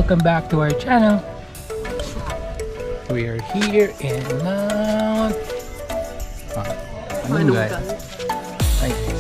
welcome back to our channel. We are here in Mt.Manunggal. Ay.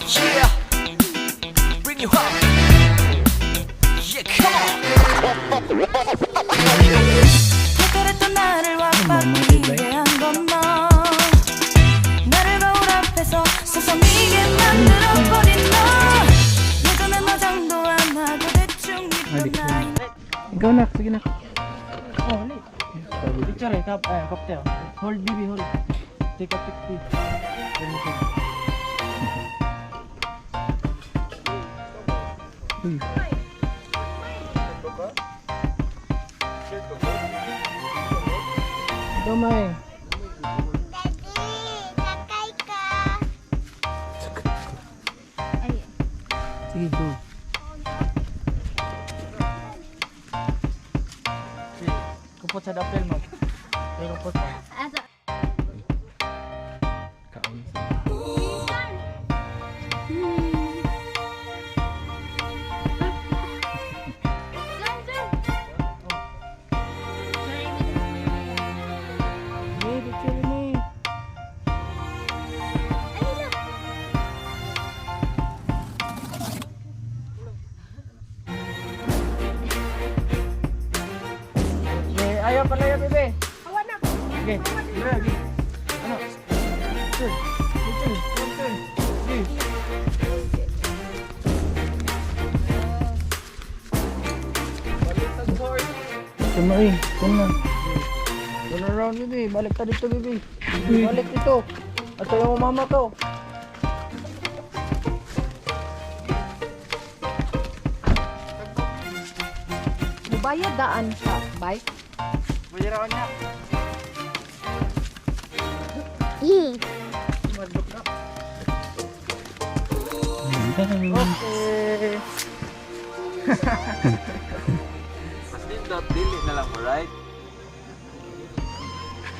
Yeah, bring you home. Yeah, come on. 그랬던 나를 와빠지게 한 건 너. 나를 거울 앞에서 서성이게 만들어버린 너. 예전엔 화장도 안 하고 대충 입던 나이. Ikaw na, sige na. Picture eh, cocktail. Hold baby, hold. Take a picture. Uy. Domay. Sige, go. Kupot sa dapel mo. Ay, kupot mo. Kaon. Hey, picture ni. Ayaw pala yan, bebe. Awan na. Okay, sige, lagi. Ano? Picture. Picture. Picture. Sige. Tumay, ito na. Turn around, bebe. Balik ka dito, bebe. Balik dito. At yung mama to. Bayad daan sa bike. Mayroon niya. Madlok na. Okay.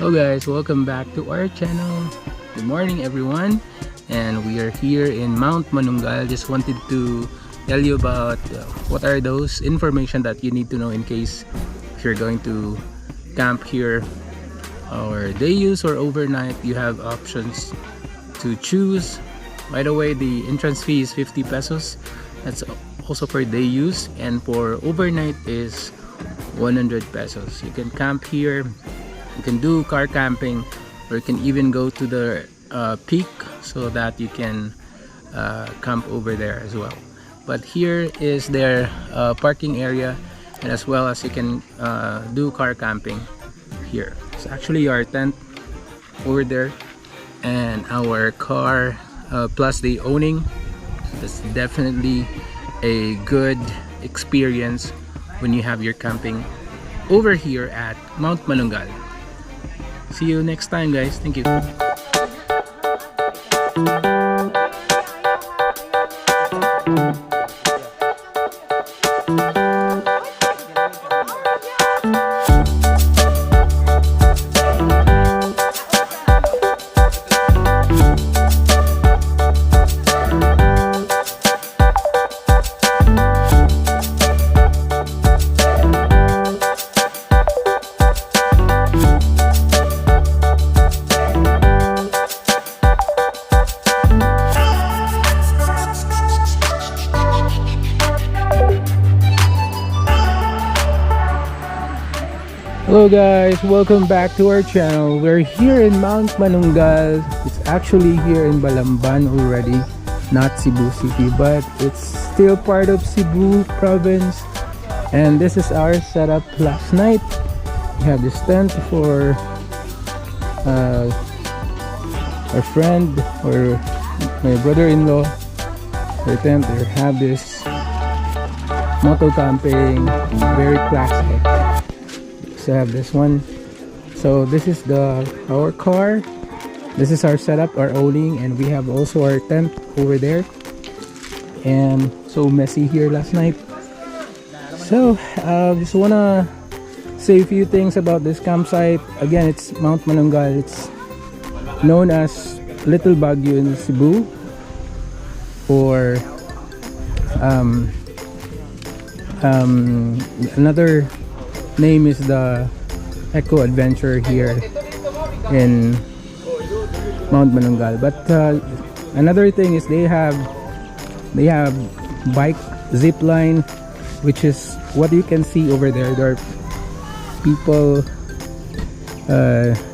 Hello guys, welcome back to our channel. Good morning everyone, and we are here in Mt.Manunggal. Just wanted to tell you about what are those information that you need to know in case if you're going to camp here or day use or overnight. You have options to choose. By the way, the entrance fee is 50 pesos. That's also for day use, and for overnight is 100 pesos. You can camp here, you can do car camping, or you can even go to the peak so that you can camp over there as well. But here is their parking area, and as well as you can do car camping here. It's actually our tent over there and our car plus the owning. It's definitely a good experience when you have your camping over here at Mt.Manunggal. See you next time guys. Thank you. Hello guys, welcome back to our channel. We're here in Mt.Manunggal. It's actually here in Balamban already, not Cebu City, but it's still part of Cebu province. And this is our setup last night. We have this tent for our friend or my brother-in-law. Their tent. They have this moto camping, very classic. So have this one. So this is our car. This is our setup, our owning, and we have also our tent over there. And so messy here last night. So just wanna say a few things about this campsite. Again, it's Mt.Manunggal. It's known as Little Baguio in Cebu, or Another name is the Eco Adventure here in Mt.Manunggal. But another thing is they have bike zipline, which is what you can see over there. There are people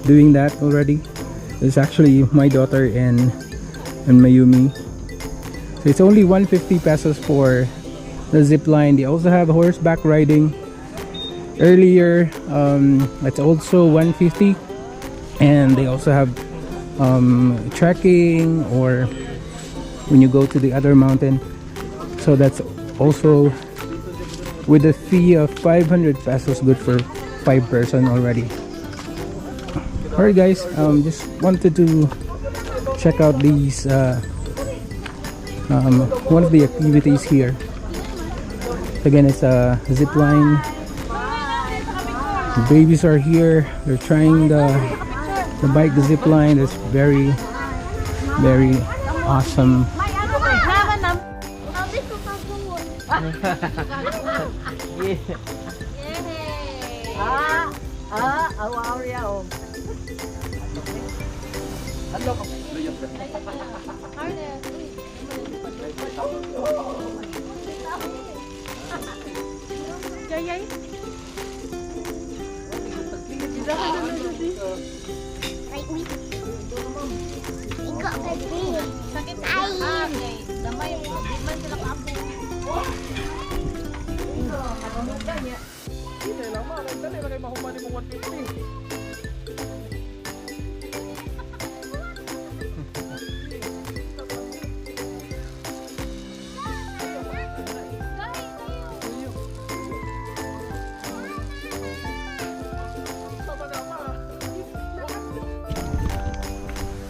doing that already. It's actually my daughter and Mayumi. So it's only 150 pesos for the zip line. They also have horseback riding. Earlier, it's also 150, and they also have trekking, or when you go to the other mountain. So that's also with a fee of 500 pesos, good for 5 person already. Alright guys, just wanted to check out these one of the activities here. Again, it's a zip line. The babies are here. They're trying the bike, the zip line. It's very awesome.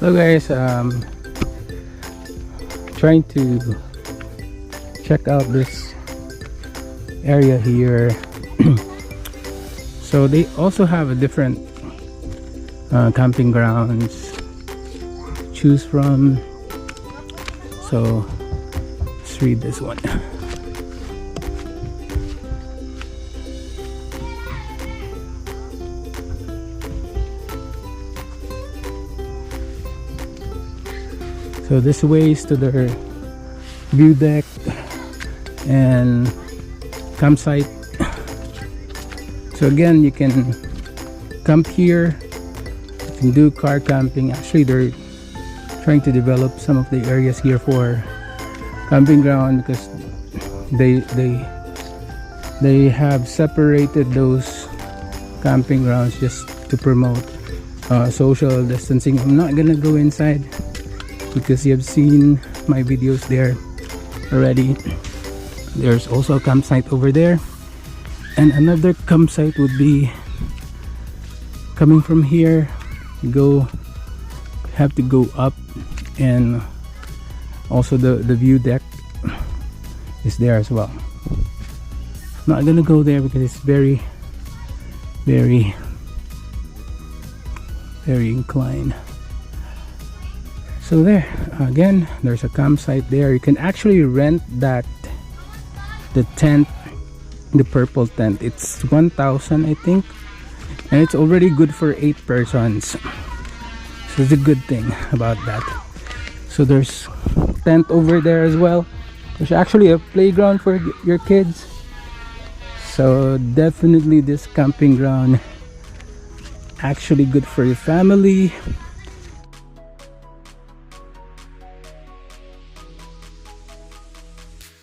So guys, trying to check out this area here. So they also have a different camping grounds to choose from. So let's read this one. So this way is to their view deck and campsite. So again, you can camp here, you can do car camping. Actually, they're trying to develop some of the areas here for camping ground, because they have separated those camping grounds just to promote social distancing. I'm not gonna go inside because you have seen my videos there already. There's also a campsite over there, and another campsite would be coming from here. Have to go up, and also the view deck is there as well. I'm not gonna go there because it's very inclined. So there again, there's a campsite there. You can actually rent the tent, the purple tent. It's 1,000 I think, and it's already good for 8 persons. So it's a good thing about that. So there's tent over there as well. There's actually a playground for your kids. So definitely this camping ground actually good for your family.